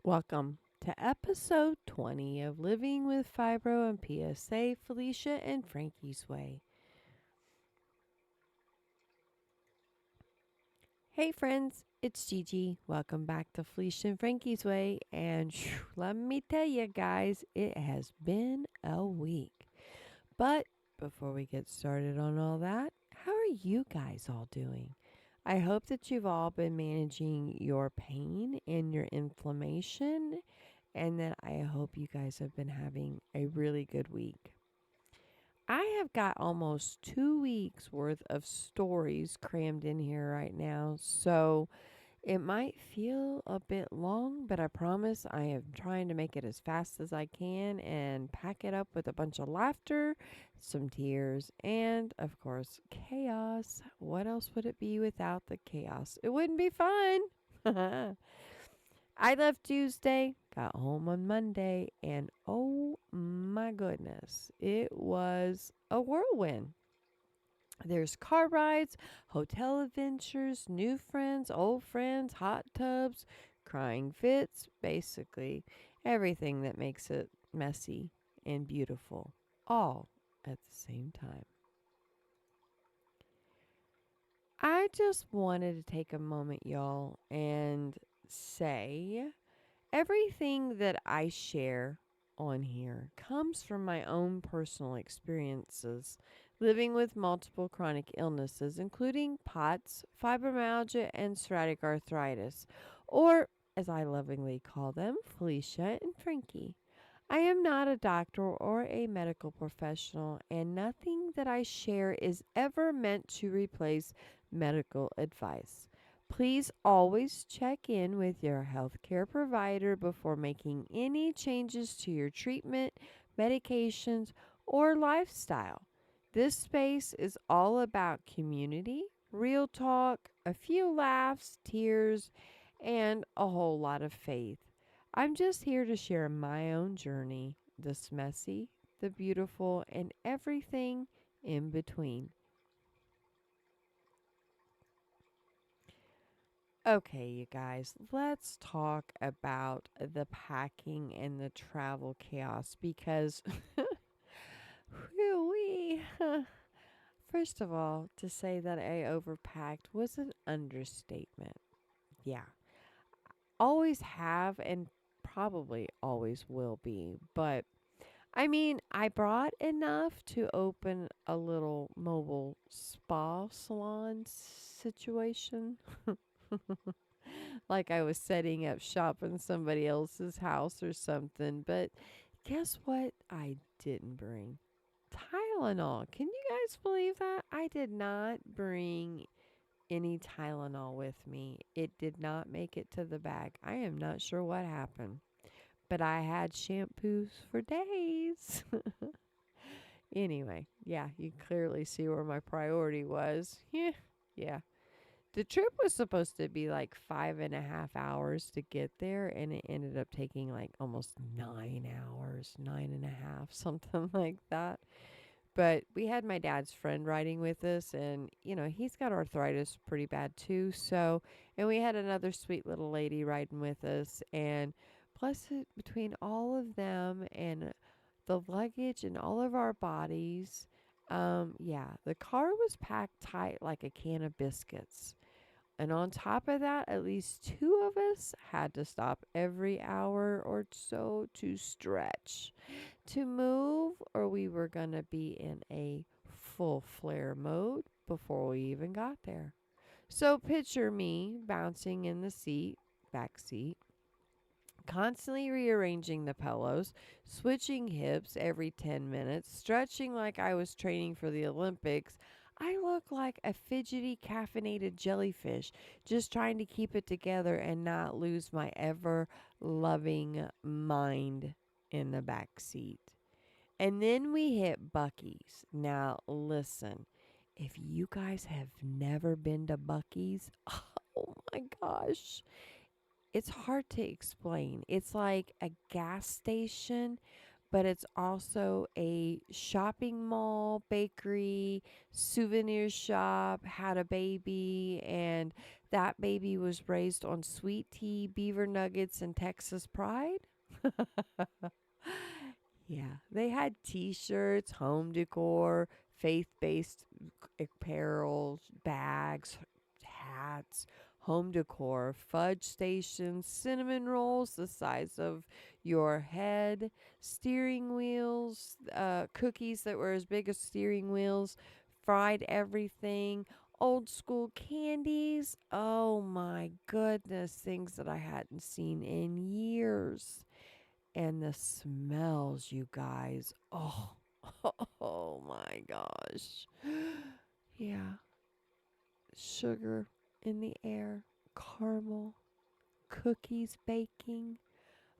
Welcome to episode 20 of Living with Fibro and PSA, Felicia and Frankie's Way. Hey friends, it's Gigi. Welcome back to Felicia and Frankie's Way. And let me tell you guys, it has been a week. But before we get started on all that, how are you guys all doing? I hope that you've all been managing your pain and your inflammation, and that I hope you guys have been having a really good week. I have got almost 2 weeks worth of stories crammed in here right now, so it might feel a bit long, but I promise I am trying to make it as fast as I can and pack it up with a bunch of laughter, some tears, and of course, chaos. What else would it be without the chaos? It wouldn't be fun. I left Tuesday, got home on Monday, and oh my goodness, it was a whirlwind. There's car rides, hotel adventures, new friends, old friends, hot tubs, crying fits, basically everything that makes it messy and beautiful, all at the same time. I just wanted to take a moment, y'all, and say everything that I share on here comes from my own personal experiences living with multiple chronic illnesses, including POTS, fibromyalgia, and psoriaticarthritis, or as I lovingly call them, Felicia and Frankie. I am not a doctor or a medical professional, and nothing that I share is ever meant to replace medical advice. Please always check in with your healthcare provider before making any changes to your treatment, medications, or lifestyle. This space is all about community, real talk, a few laughs, tears, and a whole lot of faith. I'm just here to share my own journey, the messy, the beautiful, and everything in between. Okay, you guys, let's talk about the packing and the travel chaos because, whew-wee, first of all, to say that I overpacked was an understatement. Yeah, always have and probably always will be, but I mean, I brought enough to open a little mobile spa salon situation. Like I was setting up shop in somebody else's house or something. But guess what? I didn't bring Tylenol. Can you guys believe that? I did not bring any Tylenol with me. It did not make it to the bag. I am not sure what happened, but I had shampoos for days. Anyway, yeah, you clearly see where my priority was. Yeah. The trip was supposed to be like 5.5 hours to get there, and it ended up taking like almost 9 hours, 9.5, something like that. But we had my dad's friend riding with us, and he's got arthritis pretty bad too. So, and we had another sweet little lady riding with us, and plus between all of them and the luggage and all of our bodies, yeah, the car was packed tight like a can of biscuits. And on top of that, at least two of us had to stop every hour or so to stretch, to move, or we were going to be in a full flare mode before we even got there. So picture me bouncing in the back seat, constantly rearranging the pillows, switching hips every 10 minutes, stretching like I was training for the Olympics. I look like a fidgety caffeinated jellyfish, just trying to keep it together and not lose my ever loving mind in the back seat. And then we hit Buc-ee's. Now, listen, if you guys have never been to Buc-ee's, oh my gosh, it's hard to explain. It's like a gas station, but it's also a shopping mall, bakery, souvenir shop, had a baby, and That baby was raised on sweet tea, beaver nuggets, and Texas pride. Yeah, they had t-shirts, home decor, faith-based apparel, bags, hats, home decor, fudge stations, cinnamon rolls the size of your head, steering wheels, cookies that were as big as steering wheels, fried everything, old school candies. Oh my goodness, things that I hadn't seen in years. And the smells, you guys. Oh, oh my gosh. Yeah, sugar in the air, caramel, cookies baking.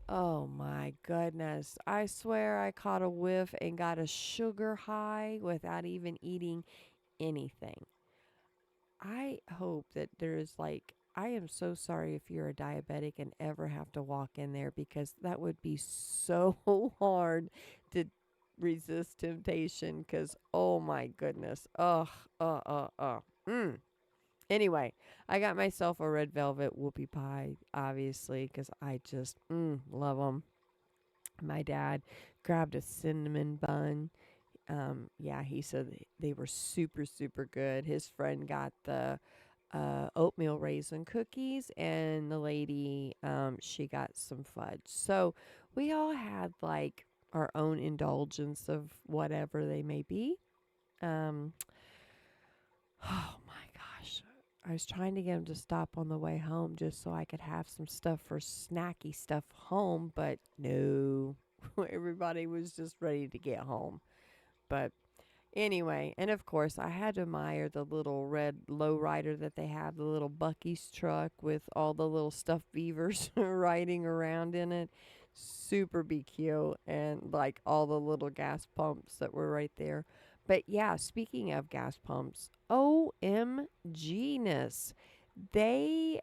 Oh my goodness. I swear I caught a whiff and got a sugar high without even eating anything. I hope that there's I am so sorry if you're a diabetic and ever have to walk in there because that would be so hard to resist temptation because, oh my goodness. Ugh, mm. Anyway, I got myself a red velvet whoopie pie, obviously, because I just love them. My dad grabbed a cinnamon bun. Yeah, he said they were super, super good. His friend got the oatmeal raisin cookies, and the lady, she got some fudge. So we all had like our own indulgence of whatever they may be. Um, oh my gosh. I was trying to get him to stop on the way home just so I could have some stuff for snacky stuff home, but no. Everybody was just ready to get home. But anyway, and of course, I had to admire the little red lowrider that they have, the little Bucky's truck with all the little stuffed beavers riding around in it. Super be cute, and like all the little gas pumps that were right there. But yeah, speaking of gas pumps, OMG-ness. They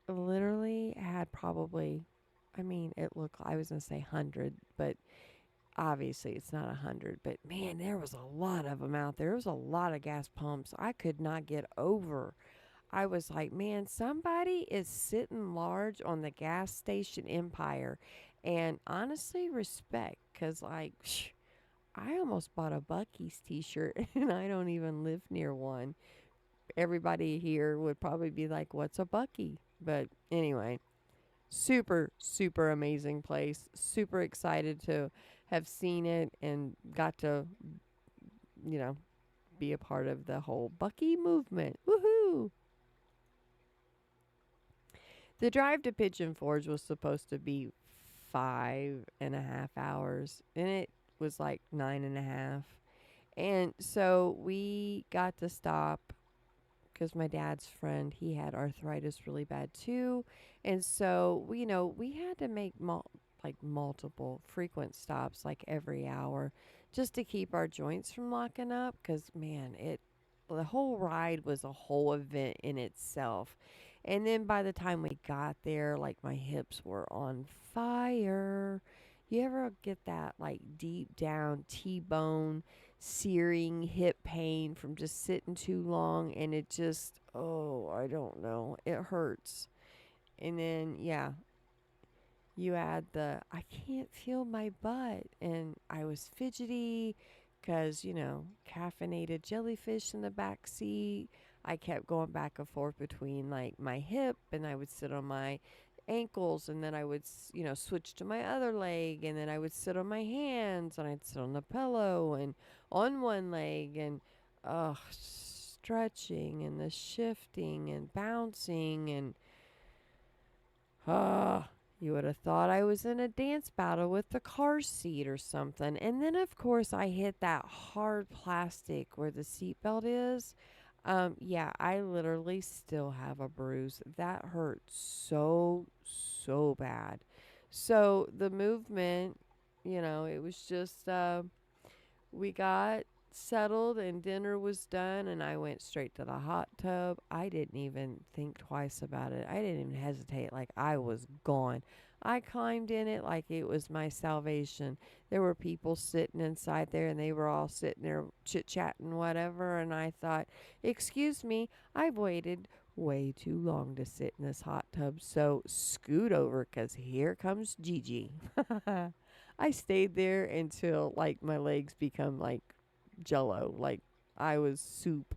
literally had probably, I mean, it looked, I was going to say 100, but obviously it's not 100, but man, there was a lot of them out there. There was a lot of gas pumps I could not get over. I was like, man, somebody is sitting large on the gas station empire. And honestly, respect, because like, I almost bought a Bucky's t-shirt and I don't even live near one. Everybody here would probably be like, what's a Bucky? But anyway, super, super amazing place. Super excited to have seen it and got to, you know, be a part of the whole Bucky movement. Woohoo! The drive to Pigeon Forge was supposed to be 5.5 hours, and it was like 9.5. And so we got to stop because my dad's friend, he had arthritis really bad too. And so, we had to make multiple frequent stops like every hour just to keep our joints from locking up because man, the whole ride was a whole event in itself. And then by the time we got there, like my hips were on fire. You ever get that like deep down T-bone searing hip pain from just sitting too long and it just, oh, I don't know, it hurts. And then yeah, you add the I can't feel my butt and I was fidgety cuz caffeinated jellyfish in the back seat. I kept going back and forth between like my hip and I would sit on my ankles and then I would switch to my other leg and then I would sit on my hands and I'd sit on the pillow and on one leg and stretching and the shifting and bouncing and you would have thought I was in a dance battle with the car seat or something. And then, of course, I hit that hard plastic where the seatbelt is. Yeah, I literally still have a bruise. That hurt so, so bad. So the movement, it was just, we got settled and dinner was done and I went straight to the hot tub. I didn't even think twice about it. I didn't even hesitate. Like I was gone. I climbed in it like it was my salvation. There were people sitting inside there and they were all sitting there chit-chatting whatever and I thought, "Excuse me, I've waited way too long to sit in this hot tub. So scoot over, 'cause here comes Gigi. I stayed there until like my legs become like jello, like I was soup.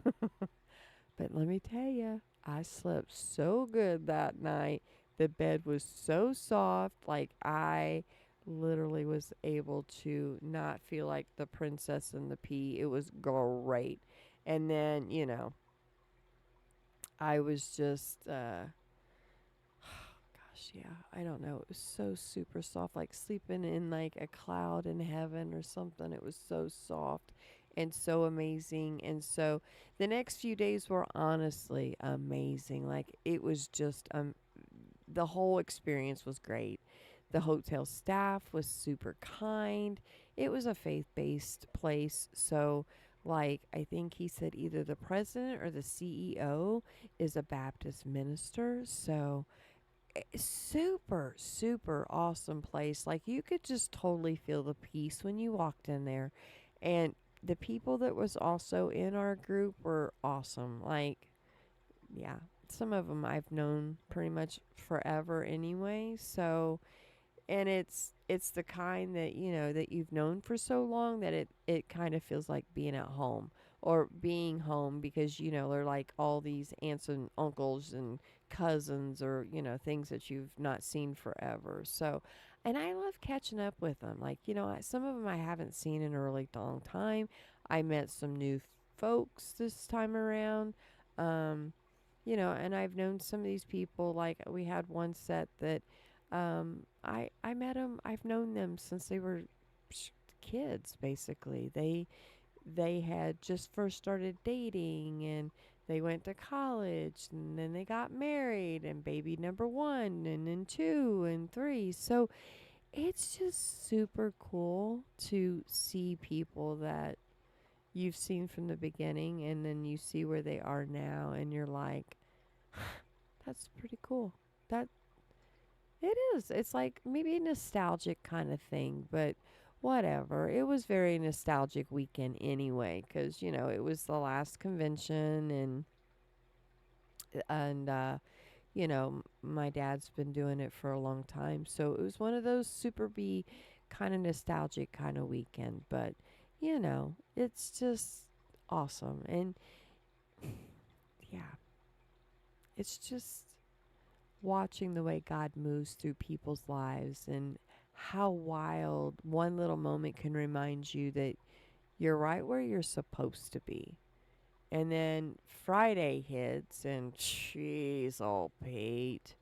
But let me tell you, I slept so good that night. The bed was so soft, like I literally was able to not feel like the princess and the pea. It was great. And then, I was just gosh, yeah, I don't know. It was so super soft, like sleeping in like a cloud in heaven or something. It was so soft and so amazing. And so the next few days were honestly amazing. Like it was just the whole experience was great. The hotel staff was super kind. It was a faith-based place, so like I think he said either the president or the CEO is a Baptist minister. So super, super awesome place. Like you could just totally feel the peace when you walked in there. And the people that was also in our group were awesome. Like, yeah, some of them I've known pretty much forever anyway. So, and it's the kind that that you've known for so long that it kind of feels like being at home or being home, because they're like all these aunts and uncles and cousins, or things that you've not seen forever. So, and I love catching up with them, like some of them I haven't seen in a really long time. I met some new folks this time around. um and I've known some of these people. Like we had one set that I met them. I've known them since they were kids. Basically, they had just first started dating, and they went to college, and then they got married, and baby number one, and then two and three. So it's just super cool to see people that you've seen from the beginning, and then you see where they are now, and you're like, that's pretty cool. That it is. It's like maybe a nostalgic kind of thing, but whatever. It was very nostalgic weekend anyway, because it was the last convention, and my dad's been doing it for a long time, so it was one of those super B kind of nostalgic kind of weekend. But it's just awesome, and yeah, it's just watching the way God moves through people's lives, and how wild one little moment can remind you that you're right where you're supposed to be. And then Friday hits, and jeez, oh, Pete.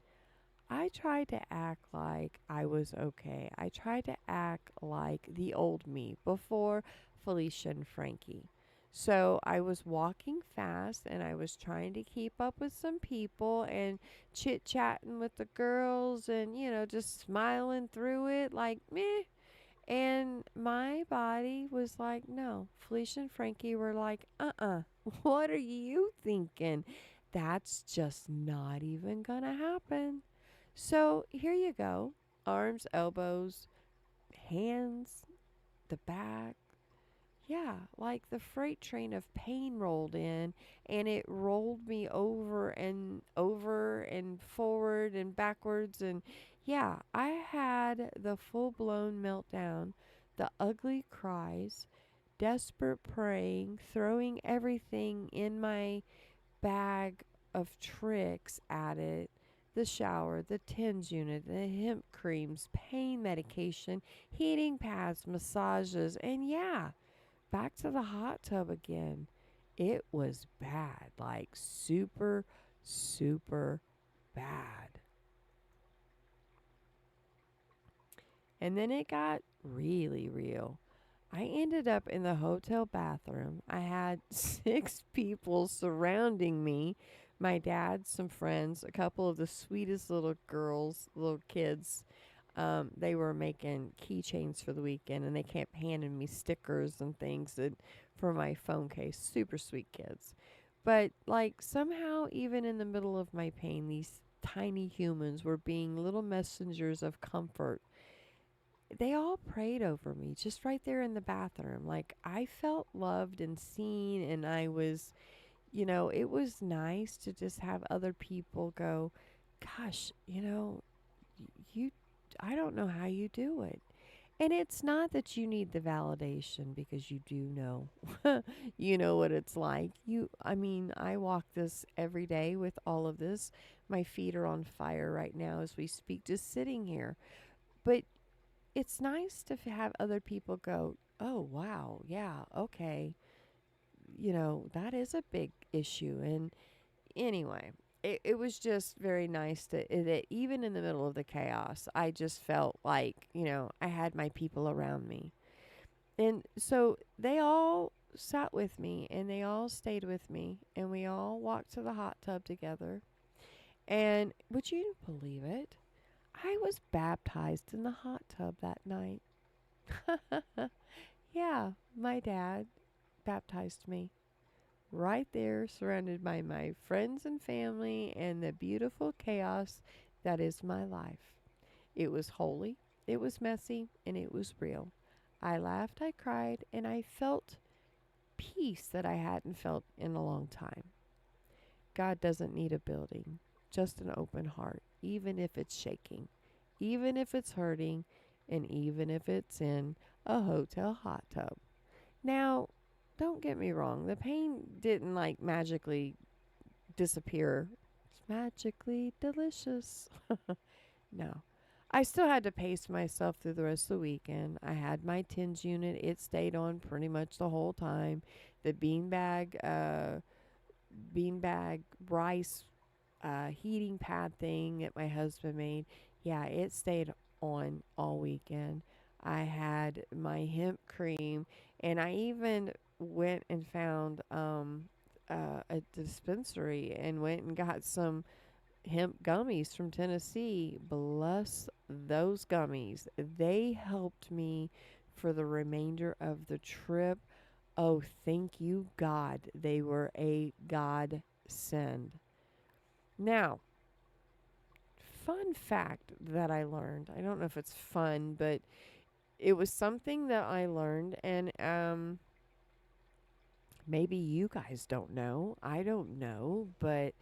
I tried to act like I was okay. I tried to act like the old me before Felicia and Frankie. So I was walking fast, and I was trying to keep up with some people and chit chatting with the girls, and, just smiling through it like meh. And my body was like, no. Felicia and Frankie were like, what are you thinking? That's just not even gonna happen. So here you go: arms, elbows, hands, the back. Yeah, like the freight train of pain rolled in, and it rolled me over and forward and backwards. And yeah, I had the full blown meltdown, the ugly cries, desperate praying, throwing everything in my bag of tricks at it: the shower, the TENS unit, the hemp creams, pain medication, heating pads, massages, and yeah, back to the hot tub again. It was bad, like super, super bad. And then it got really real. I ended up in the hotel bathroom. I had 6 people surrounding me: my dad, some friends, a couple of the sweetest little girls, little kids. They were making keychains for the weekend, and they kept handing me stickers and things for my phone case. Super sweet kids. But, like, somehow, even in the middle of my pain, these tiny humans were being little messengers of comfort. They all prayed over me just right there in the bathroom. Like, I felt loved and seen, and I was it was nice to just have other people go, gosh, you, I don't know how you do it. And it's not that you need the validation because you do know, you know what it's like. I mean, I walk this every day with all of this. My feet are on fire right now as we speak, just sitting here. But it's nice to have other people go, oh, wow, yeah, okay. That is a big issue. And anyway, it was just very nice that even in the middle of the chaos, I just felt like, I had my people around me. And so they all sat with me and they all stayed with me and we all walked to the hot tub together. And would you believe it? I was baptized in the hot tub that night. Yeah, my dad baptized me right there, surrounded by my friends and family and the beautiful chaos that is my life. It was holy, it was messy, and it was real. I laughed, I cried, and I felt peace that I hadn't felt in a long time. God doesn't need a building, just an open heart, even if it's shaking, even if it's hurting, and even if it's in a hotel hot tub. Now, don't get me wrong, the pain didn't like magically disappear. It's magically delicious. No. I still had to pace myself through the rest of the weekend. I had my TENS unit. It stayed on pretty much the whole time. The beanbag rice heating pad thing that my husband made, yeah, it stayed on all weekend. I had my hemp cream, and I even went and found a dispensary and went and got some hemp gummies from Tennessee. Bless those gummies. They helped me for the remainder of the trip. Oh, thank you, God. They were a godsend. Now, fun fact that I learned. I don't know if it's fun, but it was something that I learned, and maybe you guys don't know. I don't know, but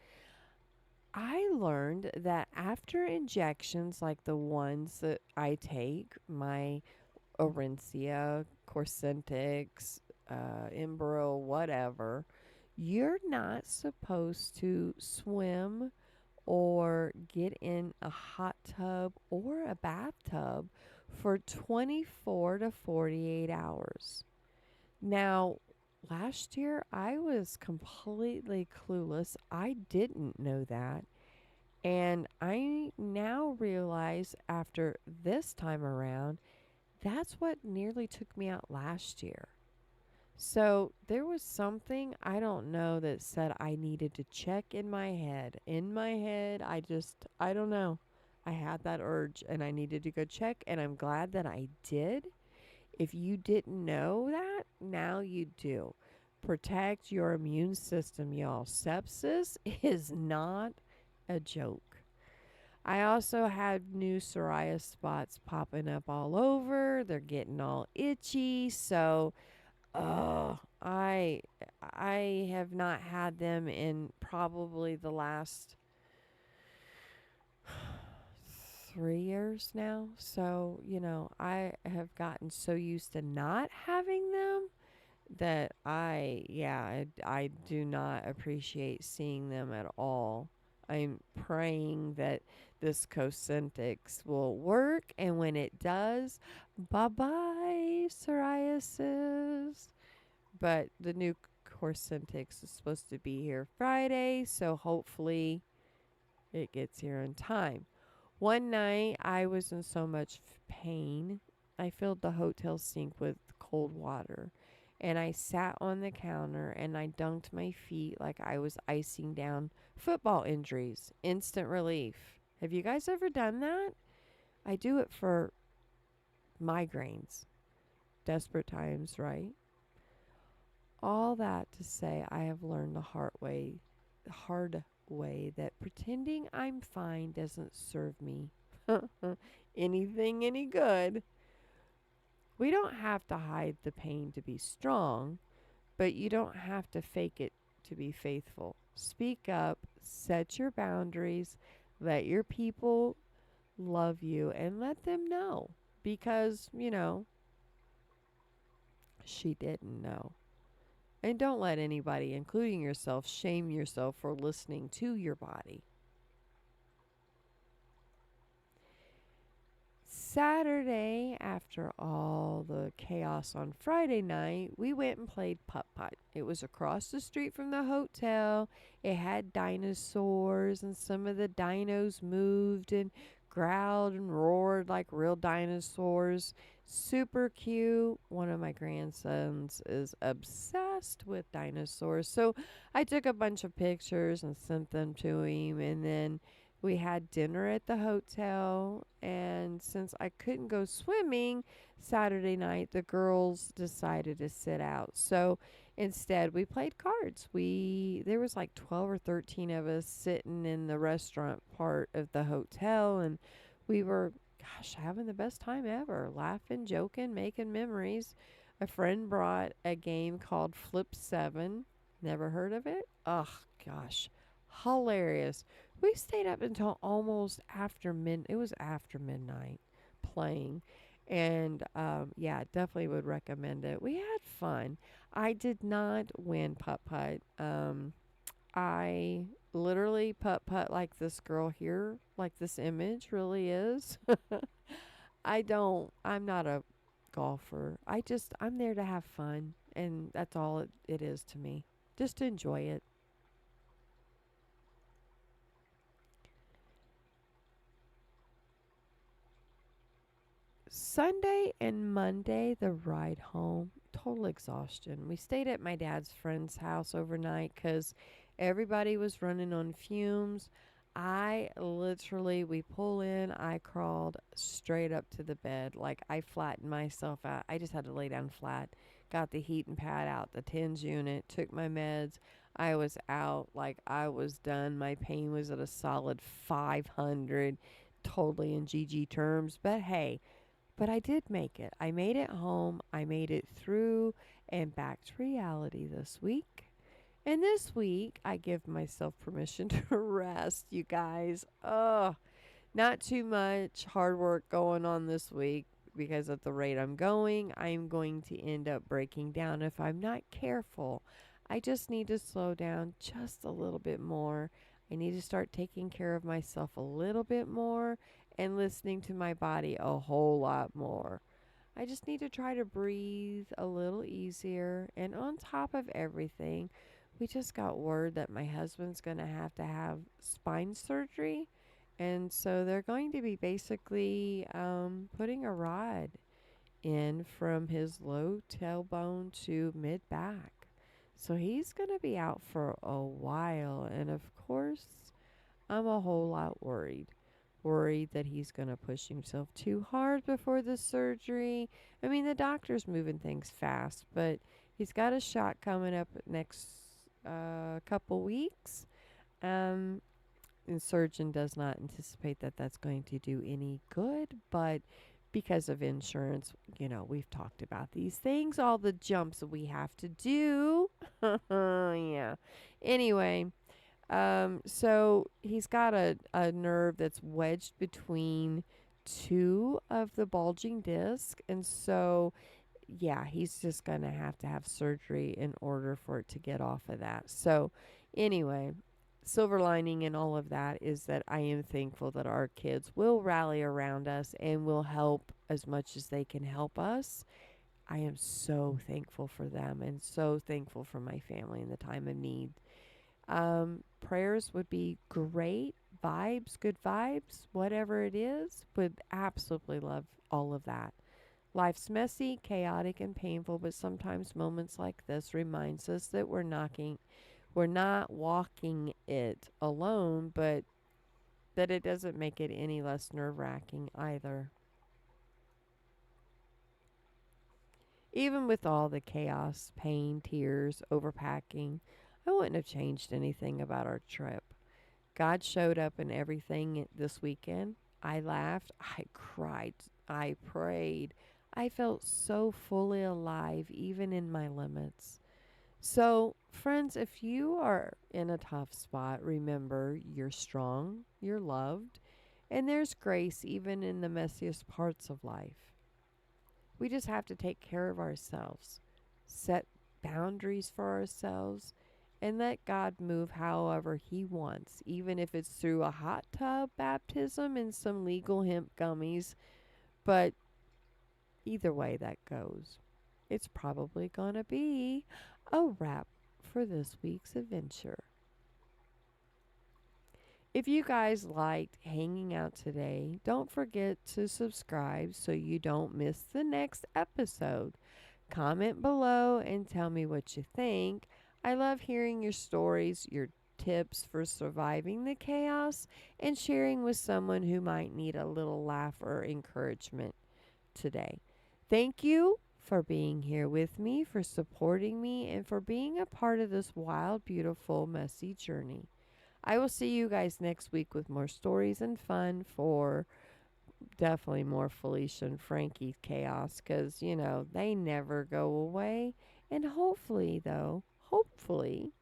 I learned that after injections like the ones that I take, my Orencia, Corsentix, Embro, whatever, you're not supposed to swim or get in a hot tub or a bathtub for 24 to 48 hours. Now, last year I was completely clueless. I didn't know that. And I now realize after this time around, that's what nearly took me out last year. So there was something, I don't know, that said I needed to check in my head. In my head, I don't know. I had that urge and I needed to go check, and I'm glad that I did. If you didn't know that, now you do. Protect your immune system, y'all. Sepsis is not a joke. I also had new psoriasis spots popping up all over. They're getting all itchy. So, I have not had them in probably the last 3 years now. So, I have gotten so used to not having them that I do not appreciate seeing them at all. I'm praying that this Cosentix will work, and when it does, bye bye psoriasis. But the new Cosentix is supposed to be here Friday, so hopefully it gets here in time. One night I was in so much pain, I filled the hotel sink with cold water. And I sat on the counter and I dunked my feet like I was icing down football injuries. Instant relief. Have you guys ever done that? I do it for migraines. Desperate times, right? All that to say, I have learned hard way that pretending I'm fine doesn't serve me anything any good. We don't have to hide the pain to be strong, but you don't have to fake it to be faithful. Speak up, set your boundaries, let your people love you, and let them know. Because, she didn't know. And don't let anybody, including yourself, shame yourself for listening to your body. Saturday, after all the chaos on Friday night, we went and played putt-putt. It was across the street from the hotel. It had dinosaurs, and some of the dinos moved and growled and roared like real dinosaurs. Super cute. One of my grandsons is obsessed with dinosaurs. So I took a bunch of pictures and sent them to him, and then we had dinner at the hotel, and since I couldn't go swimming Saturday night, the girls decided to sit out. So instead, we played cards. There was like 12 or 13 of us sitting in the restaurant part of the hotel, and we were, gosh, having the best time ever, laughing, joking, making memories. A friend brought a game called Flip 7. Never heard of it? Ugh, gosh, hilarious. We stayed up until almost it was after midnight playing. And yeah, definitely would recommend it. We had fun. I did not win putt putt. I literally putt putt like this girl here, like this image really is. I'm not a golfer. I'm there to have fun. And that's all it is to me. Just to enjoy it. Sunday and Monday, the ride home, total exhaustion. We stayed at my dad's friend's house overnight because everybody was running on fumes. We pull in, I crawled straight up to the bed. Like I flattened myself out. I just had to lay down flat. Got the heating pad out, the TENS unit, took my meds. I was out, like I was done. My pain was at a solid 500, totally in GG terms. But I did make it. I made it home. I made it through and back to reality this week. And this week, I give myself permission to rest, you guys. Oh, not too much hard work going on this week because at the rate I'm going, I'm going to end up breaking down if I'm not careful. I just need to slow down just a little bit more. I need to start taking care of myself a little bit more and listening to my body a whole lot more. I just need to try to breathe a little easier. And on top of everything, we just got word that my husband's going to have spine surgery. And so they're going to be basically putting a rod in from his low tailbone to mid back. So he's going to be out for a while. And of course, I'm a whole lot worried. Worried that he's going to push himself too hard before the surgery. I mean, the doctor's moving things fast, but he's got a shot coming up next couple weeks. And surgeon does not anticipate that that's going to do any good, but because of insurance, we've talked about these things, all the jumps that we have to do. Yeah. Anyway, so he's got a nerve that's wedged between two of the bulging discs. And so, yeah, he's just going to have surgery in order for it to get off of that. So, anyway, silver lining in all of that is that I am thankful that our kids will rally around us and will help as much as they can help us. I am so thankful for them and so thankful for my family in the time of need. Prayers would be great. Vibes, good vibes, whatever it is, would absolutely love all of that. Life's messy, chaotic, and painful, but sometimes moments like this reminds us that we're not walking it alone, but that it doesn't make it any less nerve-wracking either. Even with all the chaos, pain, tears, overpacking, I wouldn't have changed anything about our trip. God showed up in everything this weekend. I laughed, I cried, I prayed. I felt so fully alive, even in my limits. So, friends, if you are in a tough spot, remember you're strong, you're loved, and there's grace even in the messiest parts of life. We just have to take care of ourselves, set boundaries for ourselves, and let God move however He wants, even if it's through a hot tub baptism and some legal hemp gummies. But either way that goes, it's probably going to be a wrap for this week's adventure. If you guys liked hanging out today, don't forget to subscribe so you don't miss the next episode. Comment below and tell me what you think. I love hearing your stories, your tips for surviving the chaos, and sharing with someone who might need a little laugh or encouragement today. Thank you for being here with me, for supporting me, and for being a part of this wild, beautiful, messy journey. I will see you guys next week with more stories and fun for definitely more Felicia and Frankie chaos because, they never go away. And hopefully, though, hopefully,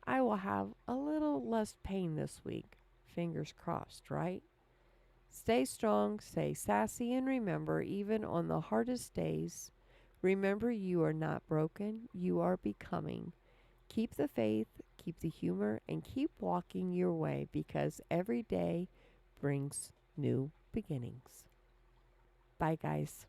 I will have a little less pain this week. Fingers crossed, right? Stay strong, stay sassy, and remember, even on the hardest days, remember you are not broken, you are becoming. Keep the faith, keep the humor, and keep walking your way because every day brings new beginnings. Bye, guys.